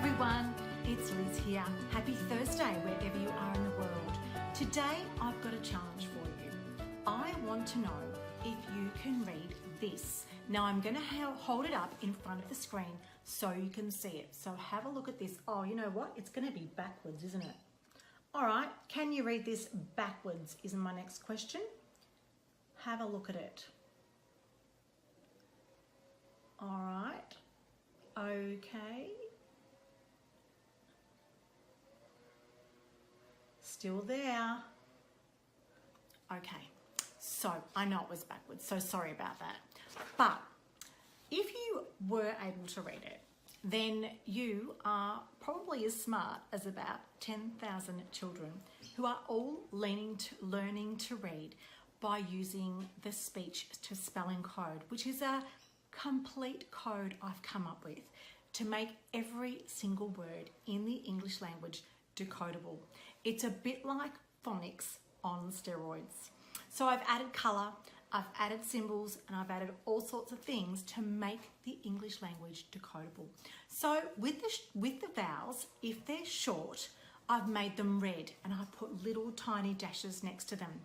everyone, it's Liz here. Happy Thursday wherever you are in the world. Today I've got a challenge for you. I want to know if you can read this. Now I'm going to hold it up in front of the screen so you can see it. So have a look at this. Oh, you know what? It's going to be backwards, isn't it? All right, can you read this backwards is my next question. Have a look at it. All right, okay. Still there. Okay, so I know it was backwards, so sorry about that. But if you were able to read it, then you are probably as smart as about 10,000 children who are all learning to read by using the speech to spelling code, which is a complete code I've come up with to make every single word in the English language decodable. It's a bit like phonics on steroids. So I've added colour, I've added symbols, and I've added all sorts of things to make the English language decodable. So with the vowels, if they're short, I've made them red and I've put little tiny dashes next to them.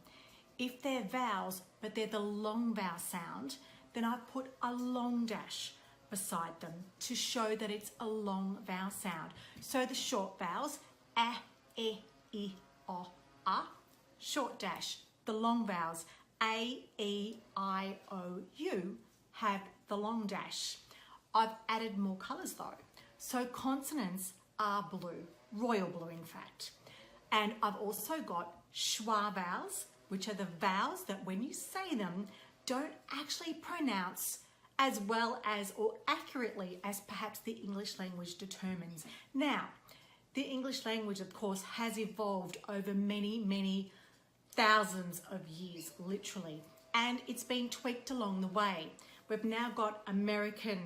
If they're vowels, but they're the long vowel sound, then I've put a long dash beside them to show that it's a long vowel sound. So the short vowels, a, e, I, o, short dash. The long vowels, a, e, I, o, u, have the long dash. I've added more colours though. So consonants are blue, royal blue in fact. And I've also got schwa vowels, which are the vowels that when you say them, don't actually pronounce as well as or accurately as perhaps the English language determines. Now, the English language, of course, has evolved over many, many thousands of years, literally, and it's been tweaked along the way. We've now got American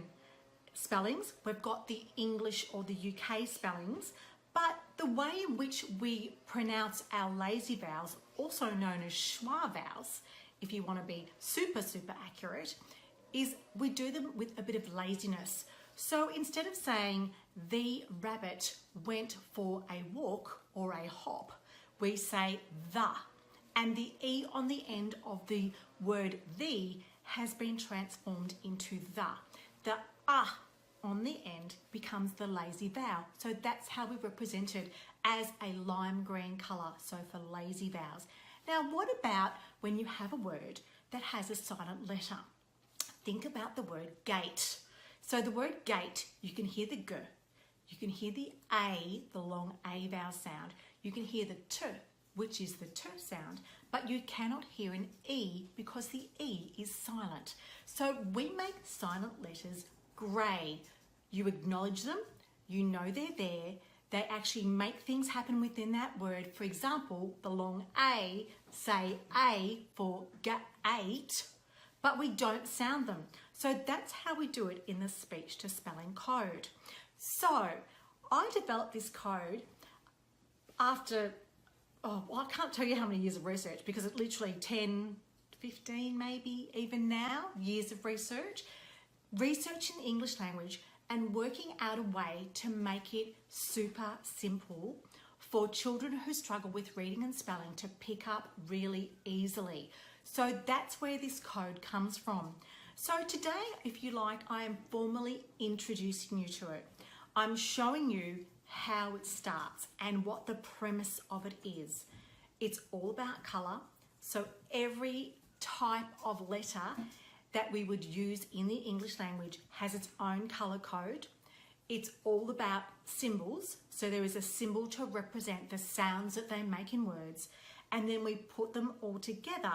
spellings, we've got the English or the UK spellings, but the way in which we pronounce our lazy vowels, also known as schwa vowels, if you want to be super accurate, is we do them with a bit of laziness. So instead of saying the rabbit went for a walk or a hop, we say the, and the E on the end of the word the has been transformed into the. The on the end becomes the lazy vowel. So that's how we represent it as a lime green colour, so for lazy vowels. Now, what about when you have a word that has a silent letter? Think about the word gate. So the word gate, you can hear the G, you can hear the A, the long A vowel sound, you can hear the T, which is the T sound, but you cannot hear an E because the E is silent. So we make silent letters grey. You acknowledge them, you know they're there, they actually make things happen within that word. For example, the long A, say A for gate, but we don't sound them. So that's how we do it in the speech to spelling code. So I developed this code after, I can't tell you how many years of research, because it's literally 10, 15 maybe even now, years of research in the English language and working out a way to make it super simple for children who struggle with reading and spelling to pick up really easily. So that's where this code comes from. So today, if you like, I am formally introducing you to it. I'm showing you how it starts and what the premise of it is. It's all about colour. So every type of letter that we would use in the English language has its own colour code. It's all about symbols. So there is a symbol to represent the sounds that they make in words. And then we put them all together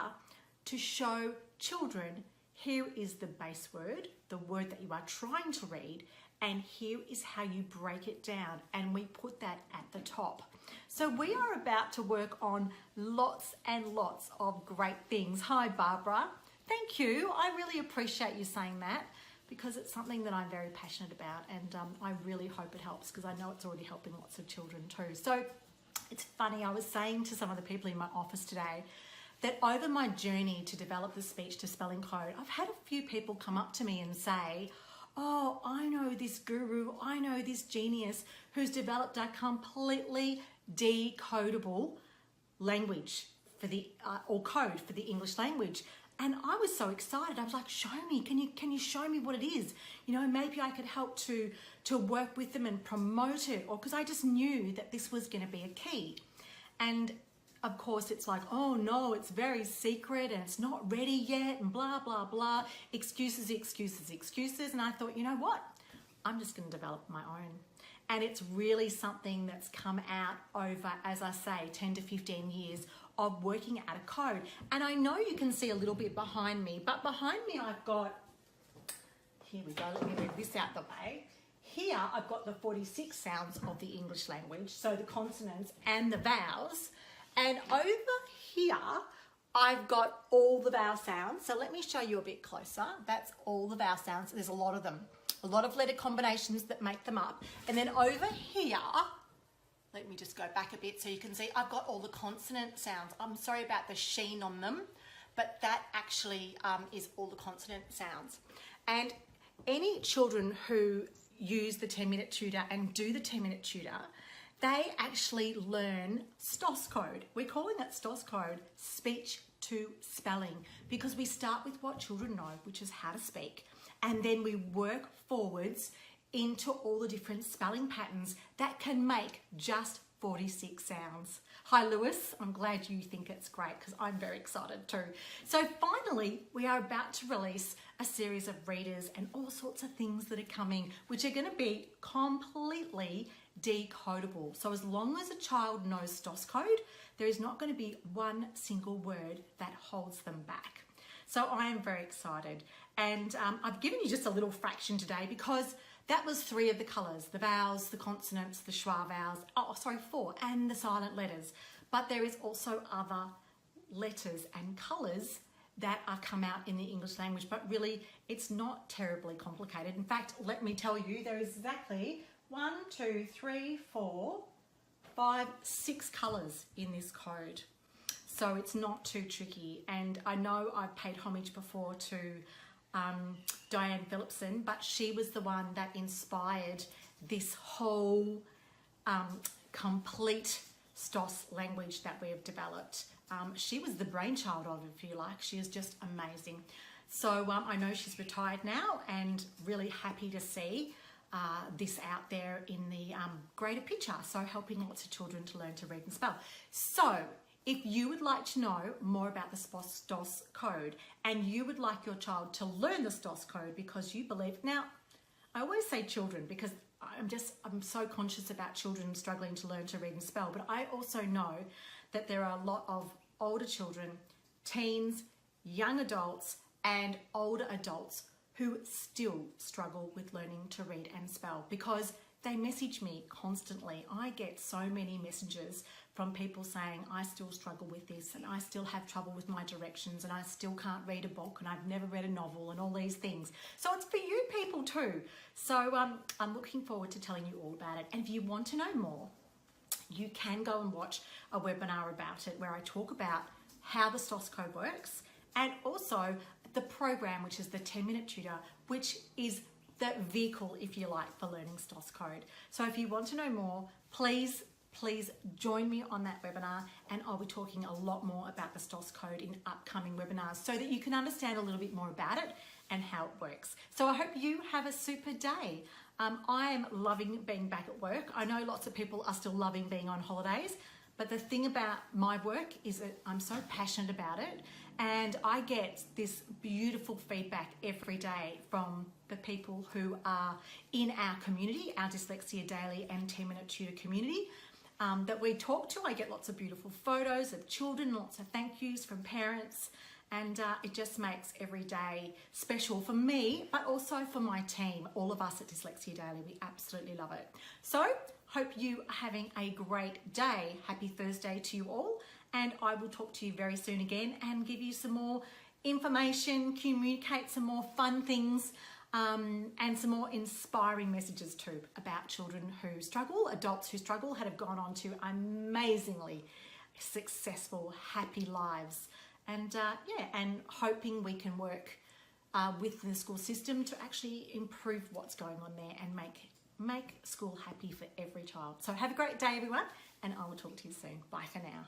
to show children, here is the base word, the word that you are trying to read, and here is how you break it down, and we put that at the top. So we are about to work on lots and lots of great things. Hi, Barbara. Thank you. I really appreciate you saying that, because it's something that I'm very passionate about, and I really hope it helps, because I know it's already helping lots of children too. So it's funny, I was saying to some of the people in my office today that over my journey to develop the speech to spelling code, I've had a few people come up to me and say, oh, I know this guru, I know this genius who's developed a completely decodable language for the, or code for the English language. And I was so excited. I was like, show me, can you show me what it is? You know, maybe I could help to work with them and promote it, or because I just knew that this was going to be a key. And of course, it's like, oh no, it's very secret and it's not ready yet and blah, blah, blah. Excuses, excuses, excuses. And I thought, you know what? I'm just going to develop my own. And it's really something that's come out over, as I say, 10 to 15 years of working out a code. And I know you can see a little bit behind me, but behind me I've got, here we go, let me move this out the way. Here I've got the 46 sounds of the English language, so the consonants and the vowels. And over here, I've got all the vowel sounds. So let me show you a bit closer. That's all the vowel sounds. There's a lot of them. A lot of letter combinations that make them up. And then over here, let me just go back a bit so you can see, I've got all the consonant sounds. I'm sorry about the sheen on them, but that actually is all the consonant sounds. And any children who use the 10-minute tutor and do the 10-minute tutor, they actually learn STOS code. We're calling it STOS code, speech to spelling, because we start with what children know, which is how to speak, and then we work forwards into all the different spelling patterns that can make just 46 sounds. Hi Lewis, I'm glad you think it's great because I'm very excited too. So finally, we are about to release a series of readers and all sorts of things that are coming, which are going to be completely decodable. So as long as a child knows STOS code, there is not going to be one single word that holds them back. So I am very excited. And I've given you just a little fraction today because that was 3 of the colours, the vowels, the consonants, the schwa vowels, 4, and the silent letters. But there is also other letters and colours that are come out in the English language, but really it's not terribly complicated. In fact, let me tell you, there is exactly 1, 2, 3, 4, 5, 6 colours in this code. So it's not too tricky. And I know I've paid homage before to Diane Phillipson, but she was the one that inspired this whole complete STOS language that we have developed. She was the brainchild of it, if you like. She is just amazing. So I know she's retired now and really happy to see this out there in the greater picture. So helping lots of children to learn to read and spell. So if you would like to know more about the STOS code and you would like your child to learn the STOS code because you believe, now I always say children because I'm so conscious about children struggling to learn to read and spell, but I also know that there are a lot of older children, teens, young adults and older adults who still struggle with learning to read and spell because they message me constantly. I get so many messages from people saying, I still struggle with this and I still have trouble with my directions and I still can't read a book and I've never read a novel and all these things. So it's for you people too. So I'm looking forward to telling you all about it. And if you want to know more, you can go and watch a webinar about it where I talk about how the STOS code works and also the program, which is the 10-minute tutor, which is the vehicle, if you like, for learning STOS code. So if you want to know more, please join me on that webinar and I'll be talking a lot more about the STOS code in upcoming webinars so that you can understand a little bit more about it and how it works. So I hope you have a super day. I am loving being back at work. I know lots of people are still loving being on holidays, but the thing about my work is that I'm so passionate about it and I get this beautiful feedback every day from the people who are in our community, our Dyslexia Daily and 10-minute tutor community that we talk to. I get lots of beautiful photos of children, lots of thank yous from parents, and it just makes every day special for me, but also for my team, all of us at Dyslexia Daily. We absolutely love it. So hope you are having a great day. Happy Thursday to you all, and I will talk to you very soon again and give you some more information, communicate some more fun things, and some more inspiring messages too about children who struggle, adults who struggle, have gone on to amazingly successful, happy lives. And yeah, and hoping we can work with the school system to actually improve what's going on there and make school happy for every child. So have a great day, everyone, and I will talk to you soon. Bye for now.